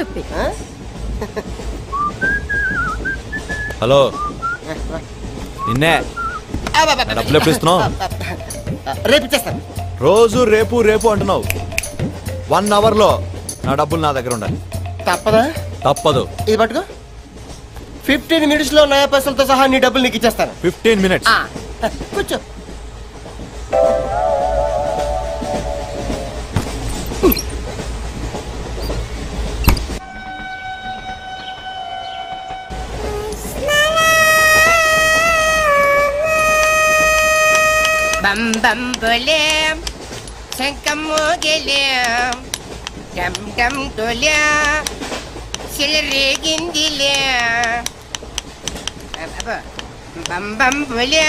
Stupid. Hello నిన్నే డబ్బులు ఎప్పుడు ఇస్తున్నావు? రేపు ఇచ్చేస్తాను. రోజు రేపు రేపు అంటున్నావు. 1 అవర్లో నా డబ్బులు నా దగ్గర ఉండాలి. తప్పదా? తప్పదు. ఇది పట్టుకో. 15 minutes లో నయా పైసలతో సహా నీ డబ్బులు నీకు ఇచ్చేస్తాను. 15 minutes. కూర్చో. బం బం బోలేం శంఖం మోగలేం డమ్ డమ్ డోలే సిలరేగిందిలే బం బం బోలే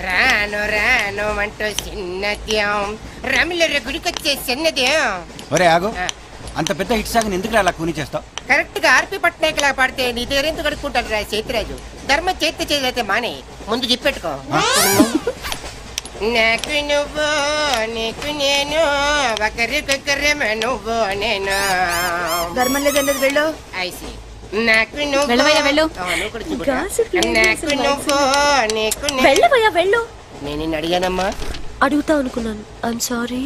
రాను రాను అంటూ చిన్నదేం రమిల గుడికొచ్చే చిన్నదేం. ఒరే ఆగు, అంత పెద్ద హిట్ సాగుని ఎందుకు అలా కూని చేస్తావు? కరెక్ట్ గా ఆర్పి పట్నాయక్ లా పాడితే నీ దగ్గర ఎందుకు కడుక్కుంటాడు రా చేతిరాజు. ధర్మ చేతి చేదైతే మానే ముందు చెప్పెట్టుకో. నాకు నువ్వు నీకు నేను ఒకరికొకరేమో నువ్వు నేను. ధర్మం లేదండి వెళ్ళు. ఐసి నాకు నువ్వు వెళ్ళు. నాకు నువ్వు నీకు వెళ్ళు. నేను నిన్ను అడిగానమ్మా. అడుగుతా అనుకున్నాను. I'm sorry.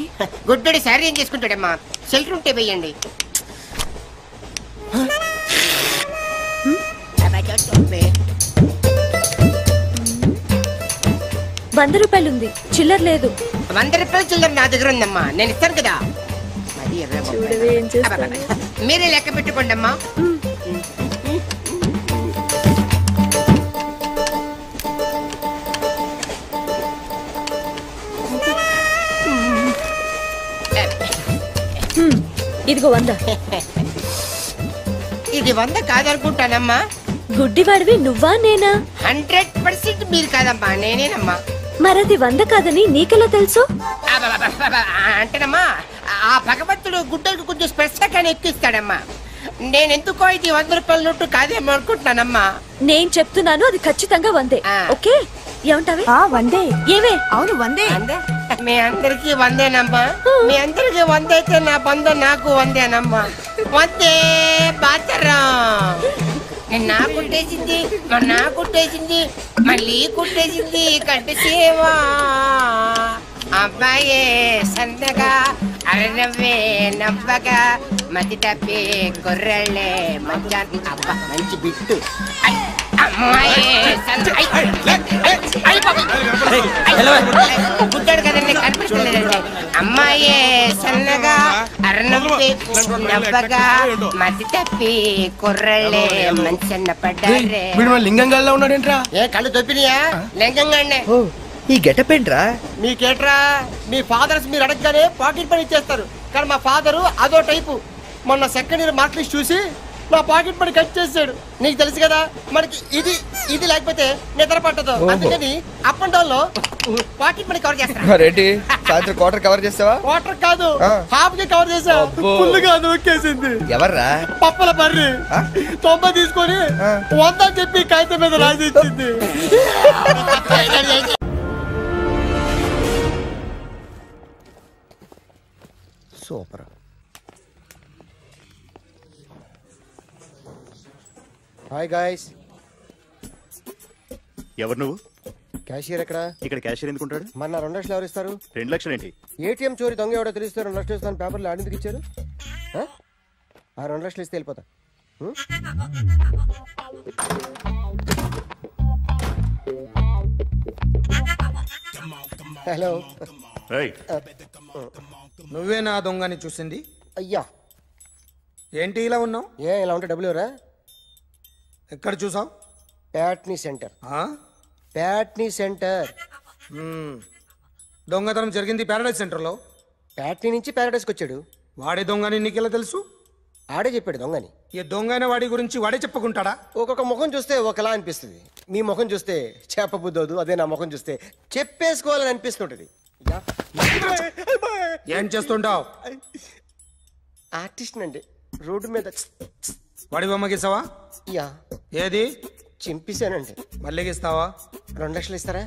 గుడ్డోడి సారీ ఏం చేసుకుంటాడమ్మా? షెల్టర్ ఉంటే వెయ్యండి. 100 రూపాయలు ఉంది, చిల్లర లేదు. 100 రూపాయలు చిల్లర నా దగ్గర ఉందమ్మా, నేను ఇస్తాను కదా. మీరే లెక్క పెట్టుకోండి అమ్మా. ఇదిగో 100. ఇది 100 కాదనుకుంటానమ్మా. గుడ్డివాడివి నువ్వా నేనా? 100% మీరు కాదమ్మా, నేనేనమ్మా. మరది 100 కాదని నీకెలా తెలుసు? అంటేనమ్మా ఆ భగవంతుడు గుడ్డలకు కొంచెం స్పెషల్గానే ఎక్కిస్తాడమ్మా. నేనెందుకో ఇది 100 రూపాయల నోటు కాదేమో అనుకుంటున్నానమ్మా. నేను చెప్తున్నాను అది ఖచ్చితంగా 100. ఓకే ఏమంటావే? 100. ఏమే? అవును 100. మీ అందరికి 100నమ్మా. మీ అందరికి 100 అయితే నా బంధం నాకు 100నమ్మా. 100 బాతరం. నా కుట్టేసింది, నా కుట్టేసింది, మళ్ళీ కుట్టేసింది కంటి సేవా. అబ్బాయే సన్నగా అరనవ్వే నవ్వగా మతి తప్పి కుర్రళ్ళే మంచి. అబ్బా మంచి బిట్టు. గుడ్డాడు కదండి, కనిపించలేదండి. అమ్మాయే సన్నగా అరనవ్వే నవ్వగా మతి తప్పి కుర్రళ్ళే మంచి అన్న పడ్డారే. లింగంగా ఉన్నాడేంట్రా? ఏ కళ్ళు తొప్పినాయా? లింగంగానే. ఈ గెటప్ ఏంట్రా? మీకేట్రా? మీ ఫాదర్స్ మీరు అడగగానే పాకెట్ పని ఇచ్చేస్తారు, కానీ మా ఫాదరు అదో టైపు. మొన్న సెకండ్ ఇయర్ మార్క్ లిస్ట్ చూసి నా పాకెట్ పని కట్ చేసాడు. నీకు తెలుసు కదా, మనకి ఇది ఇది లేకపోతే నిద్ర పట్టదు. అందుకని అప్ అండ్ డౌన్ లో పాకెట్ మనీ కవర్ చేస్తా. సాయంత్రం క్వార్టర్ కవర్ చేస్తావా? క్వార్టర్ కాదు, హాఫ్ కి కవర్ చేసా. ఫుల్ గా నొక్కేసింది. ఎవర్రా? పప్పల బర్రి 90 తీసుకొని 100 అని చెప్పి కాగితం మీద రాసి ఇచ్చింది. సూపర్. Hi guys. ఎవరు నువ్వు? క్యాషియర్ ఎక్కడ? ఇక్కడ క్యాషియర్ ఎందుకుంటాడు? మన 2 లక్షలు ఎవరు ఇస్తారు? 2 లక్షలు ఏంటి? ఏటీఎం చోరీ దొంగ ఎవడో తెలిస్తే 2 లక్షలు ఇస్తాను పేపర్లు ఆడిందుకు ఇచ్చారు. ఆ 2 లక్షలు ఇస్తే వెళ్ళిపోతా. హలో. నువ్వే నా దొంగని చూసింది? అయ్యా ఏంటి ఇలా ఉన్నావు? ఇలా ఉంటే డబ్బులు ఎవరా? ఎక్కడ చూసావు? ప్యాట్నీ సెంటర్. ప్యాట్నీ సెంటర్. దొంగతనం జరిగింది ప్యారడైజ్ సెంటర్లో. ప్యాట్నీ నుంచి ప్యారడైజ్కి వచ్చాడు. వాడే దొంగని నీకెలా తెలుసు? ఆడే చెప్పాడు దొంగని. ఈ దొంగైన వాడి గురించి వాడే చెప్పుకుంటాడా? ఒక్కొక్క ముఖం చూస్తే ఒకలా అనిపిస్తుంది. మీ ముఖం చూస్తే చెప్పబుద్దోదు, అదే నా ముఖం చూస్తే చెప్పేసుకోవాలని అనిపిస్తుంటది. ఏం చేస్తుంటావు? ఆర్టిస్ట్ అండి. రోడ్డు మీద వాడి బొమ్మ గీసావా? ఏది? చింపేశానండి. మళ్ళీ గీస్తావా? 2 లక్షలు ఇస్తారా?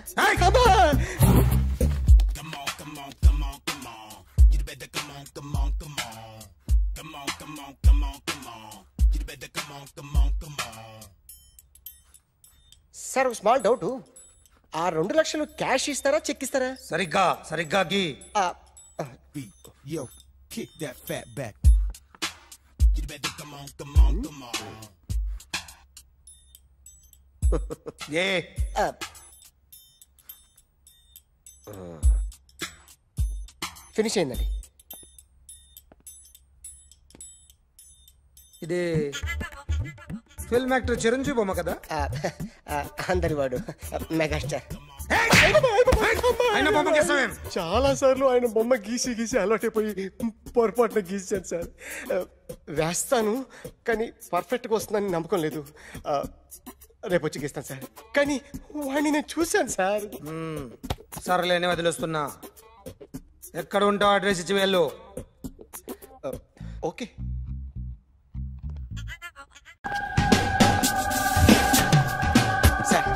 సార్ ఒక స్మాల్ డౌట్, ఆ 2 లక్షలు క్యాష్ ఇస్తారా చెక్ ఇస్తారా? సరిగ్గా గీ. Yo, kick that fat back. You better come on. A finish అయిందండి. ఇది ఫిల్మ్ యాక్టర్ చిరంజీవి బొమ్మ కదా? అందరి వాడు మెగాస్టార్. ఆయన బొమ్మ గీసావేం? చాలా సార్లు ఆయన బొమ్మ గీసి అలవాటైపోయి పొరపాటున గీసాను సార్. వేస్తాను కానీ పర్ఫెక్ట్గా వస్తుందని నమ్మకం లేదు. రేపు వచ్చి గీస్తాను సార్. కానీ వాడిని నేను చూశాను సార్. సర్లేని వదిలేస్తున్నా. ఎక్కడ ఉంటావు అడ్రస్ ఇచ్చి వెళ్ళు. ఓకే సార్,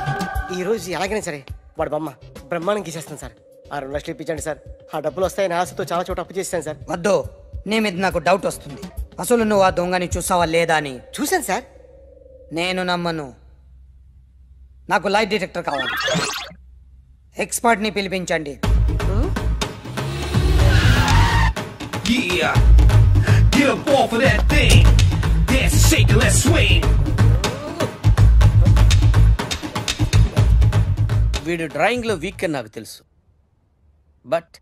ఈరోజు ఎలాగైనా సరే వాడు బొమ్మ బ్రహ్మాండం గీసేస్తాను సార్. ఆ 2 లక్షలు ఇప్పించండి సార్. ఆ డబ్బులు వస్తాయని ఆశతో చాలా చోట అప్పు చేశాను సార్. వద్దు, నీ మీద నాకు డౌట్ వస్తుంది. అసలు నువ్వు ఆ దొంగని చూసావా లేదా అని. చూశాను సార్. నేను నమ్మను. నాకు లైట్ డిటెక్టర్ కావాలి. ఎక్స్పర్ట్ ని పిలిపించండి. Yeah, get up off of that thing. Dance and shake and let's swing. వీడు డ్రాయింగ్లో వీక్ అని నాకు తెలుసు. బట్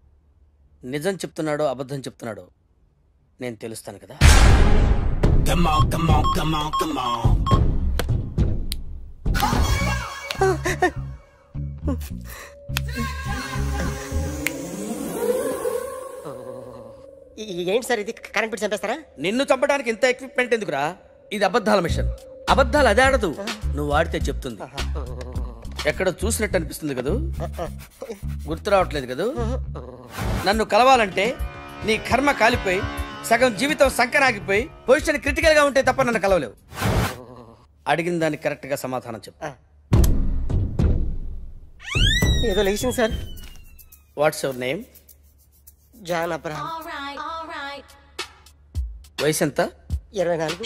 నిజం చెప్తున్నాడో అబద్ధం చెప్తున్నాడో నేను తెలుస్తాను కదా. Come on, come on, come on, come on. ఏంటి సార్ ఇది? కరెంట్ బిల్ చంపేస్తారా? నిన్ను చంపడానికి ఇంత ఎక్విప్మెంట్ ఎందుకురా? ఇది అబద్ధాల మిషన్. అబద్ధాలు అదే ఆడదు, నువ్వు వాడితే చెప్తుంది. ఎక్కడ చూసినట్టు అనిపిస్తుంది కదూ? గుర్తు రావట్లేదు కదూ? నన్ను కలవాలంటే నీ కర్మ కాలిపోయి సగం జీవితం సంకరాగిపోయి పొజిషన్ క్రిటికల్ గా ఉంటే తప్ప నన్ను కలవలేవు. అడిగిన దానికి కరెక్ట్ గా సమాధానం చెప్పు. ఏదో లేచింది sir. What's your name? John Abraham. వయసు ఎంత? 24.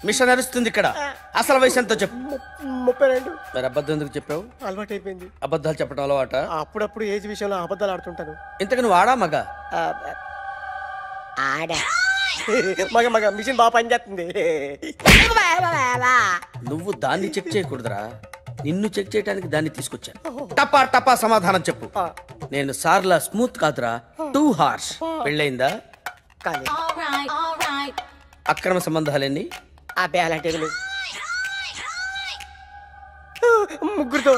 మిషన్ నడుస్తుంది ఇక్కడ. అసలు వయసు ఎంతో చెప్పు. 32. మరి అబద్ధం ఎందుకు చెప్పావు? అలవాటు అయిపోయింది. అబద్ధాలు చెప్పడం అలవాట? అప్పుడప్పుడు ఏజ్ విషయంలో అబద్ధాలు ఆడుతుంటాను. ఇంతకు నువ్వు ఆడా మగ? ఆడా. మగ మిషన్ బాగా పనిచేస్తుంది. నువ్వు దాన్ని చెక్ చేయకూడదురా, నిన్ను చెక్ చేయడానికి దాన్ని తీసుకొచ్చాను. టపా టపా సమాధానం చెప్పు. నేను సార్లా స్మూత్ కాదురా, టూ హార్ష్. పెళ్ళయిందా? అక్రమ సంబంధాలన్నీ? అలాంటివి లేవు. ముగ్గురుతో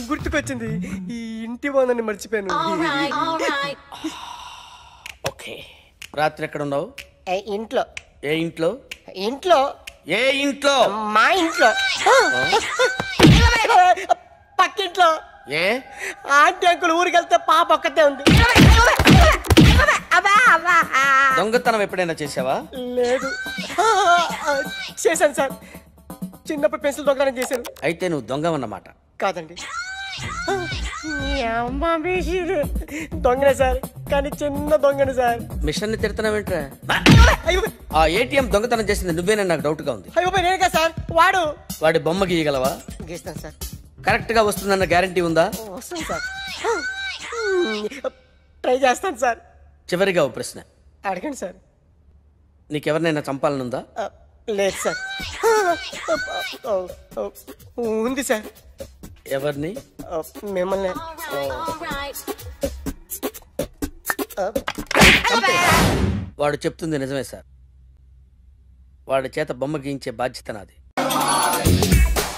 గుర్తుకొచ్చింది. ఈ ఇంటి బాగుందని మర్చిపోయాను. ఓకే, రాత్రి ఎక్కడ ఉన్నావు? ఇంట్లో. ఏ ఇంట్లో? ఇంట్లో. ఏ ఇంట్లో? మా ఇంట్లో. పక్కింట్లో. ఏ ఆంటీ అంకుల్ ఊరికి వెళ్తే పాప ఒక్కతే ఉంది. దొంగతనం ఎప్పుడైనా చేసావా? లేదు. చేశాను సార్. చిన్నప్పుడు పెన్సిల్ దొంగతనం చేశాను. అయితే నువ్వు దొంగవన్నమాట. కాదండి, దొంగనే సార్, కానీ చిన్న దొంగనే సార్. మిషన్ ని తిడుతున్నావేంట్రా? ఆ ఏటీఎం దొంగతనం చేసింది నువ్వేనని నాకు డౌట్ గా ఉంది. అయ్యో నేనే కదా సార్. వాడి బొమ్మ గీయగలవా? గీస్తాను సార్. కరెక్ట్ గా వస్తుందన్న గ్యారంటీ ఉందా? వస్తుంది సార్. ట్రై చేస్తాను సార్. చివరిగా ఓ ప్రశ్న అడగండి సార్. నీకెవరినైనా చంపాలనుందా? లేదు సార్. ఉంది సార్. ఎవరిని? మిమ్మల్ని. వాడు చెప్తుంది నిజమే సార్. వాడి చేత బొమ్మ గీయించే బాధ్యత నాది.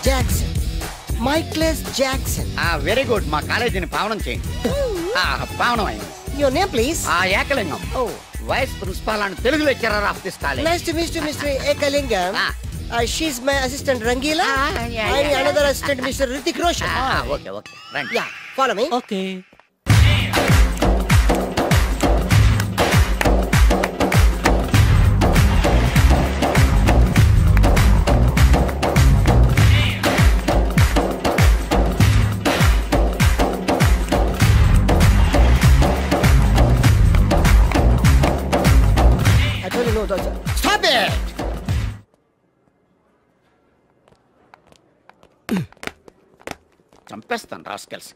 Jackson, Michael Jackson. Very good. మా కాలేజీని పావనం చేయండి. పావనం అయింది. Your name please? Ekalingam. Vice principal and Telugu lecturer of this college. Nice to meet you mister Ekalingam. She's my assistant Rangila. And another assistant Mr. Hrithik Roshan. Okay. Right. Yeah, follow me. Okay. చంపేస్తాను rascals.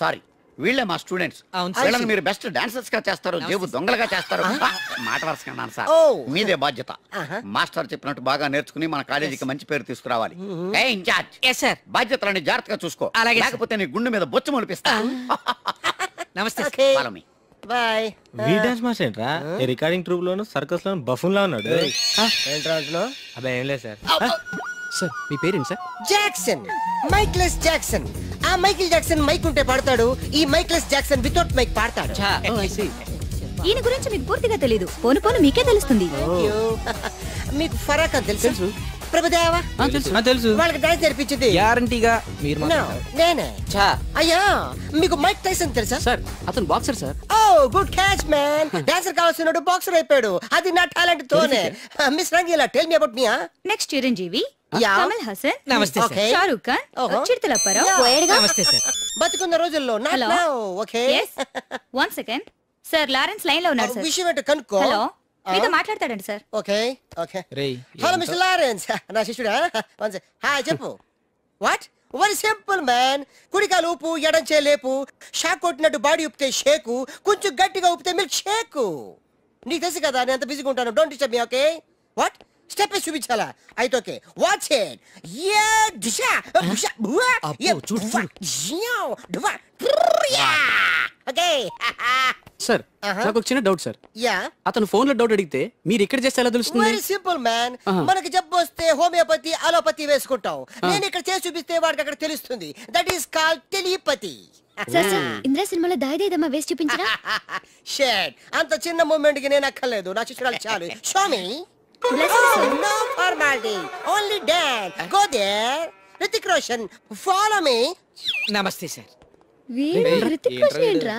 Sorry, వీళ్ళే మా students. వీళ్ళని మీరు best dancers గా చేస్తారు, జేబు దొంగలుగా చేస్తారు. మాట వరుసకన్నాను సార్, మీదే బాధ్యత. మాస్టర్ చెప్పినట్టు బాగా నేర్చుకుని మన కాలేజీకి మంచి పేరు తీసుకురావాలి. ఇన్ఛార్జ్ బాధ్యతలని జాగ్రత్తగా చూసుకో, లేకపోతే నీ గుండె మీద బొచ్చు మొలిపిస్తా. నమస్తే. బాయ్. వీ డాన్స్ మాస్టర్ ఏంట్రా? రికార్డింగ్ ట్రూప్ లోను సర్కస్ లోను బఫూన్ లా ఉన్నాడు. అబ్బాయి ఏం లేదు సార్. సార్ మీ పేరేంటి సార్? Jackson, mikeless Jackson. ఆ మైకిల్ జాక్సన్ మైక్ ఉంటే పాడతాడు, ఈ మైక్లెస్ జాక్సన్ వితౌట్ మైక్ పాడతాడు. ఈయన గురించి మీకు పూర్తిగా తెలీదు, పోను పోను మీకే తెలుస్తుంది. మీకు ఫరాక్ అని తెలుసు? ప్రభుదేవా తెలుసు. వాళ్ళకి డాన్స్ నేర్పించింది గ్యారంటీగా మీరు నేనే. అయ్యా, మీకు మైక్ టైసన్ తెలుసా? సార్ అతను boxer sir. Oh good catch man. Dancer కావాల్సినాడు బాక్సర్ అయిపోయాడు, అది నా టాలెంట్ తోనే. Miss Rangeela, tell me about me. Next Chiranjeevi, Yeah. Kamal Haasan, namaste sir. Shahrukh Khan, చిరుతల పరావ్. నమస్తే సార్. బతుకున్న రోజుల్లో Hello. Okay. One second sir, Lawrence line లో ఉన్నారు సార్. విషయం ఏంటో కనుక్కో. హలో, మీతో మాట్లాడతాడండి సార్. Okay okay. రేయ్ హలో మిస్టర్ లారెన్స్, నా శిష్యుడా. హాయ్ చెప్పు. వాట్? Very simple man. కుడికాలు ఊపు, ఎడం చేలేపు. షాక్ కొట్టినట్టు బాడీ ఊపితే షేకు, కొంచెం గట్టిగా ఊపితే మిల్క్ షేకు. నీకు తెలుసు కదా నేను ఎంత బిజీగా ఉంటాను. Don't disturb me. Okay? What? Step చూపించాలా? అయితే ఓకే, వాచ్ ఇట్. యా దిశా దిశా బువా. Yeah okay. సార్ నాకు ఒక చిన్న డౌట్ సార్. యా, అతను ఫోన్ లో డౌట్ అడిగితే మీరు ఇక్కడ చేస్తే ఎలా తెలుస్తుంది? Very simple man. మనకి జబ్బు వస్తే హోమియోపతి, అలోపతి వేసుకుంటాం. నేను ఇక్కడ చేసి చూపిస్తే వాడికి అక్కడ తెలుస్తుంది. That is called telepathy. Indra సినిమాలో దాయిదేదమ్మా వేసి చూపించరా? షేట్, అంత చిన్న మూమెంట్ కి నేను అక్కర్లేదు, నా శిష్యురాలు చాలు. Show me. No formality, only dance. Go there. Hrithik Roshan, follow me. నమస్తే సార్. రితిక్ రోషన్ ఏంట్రా?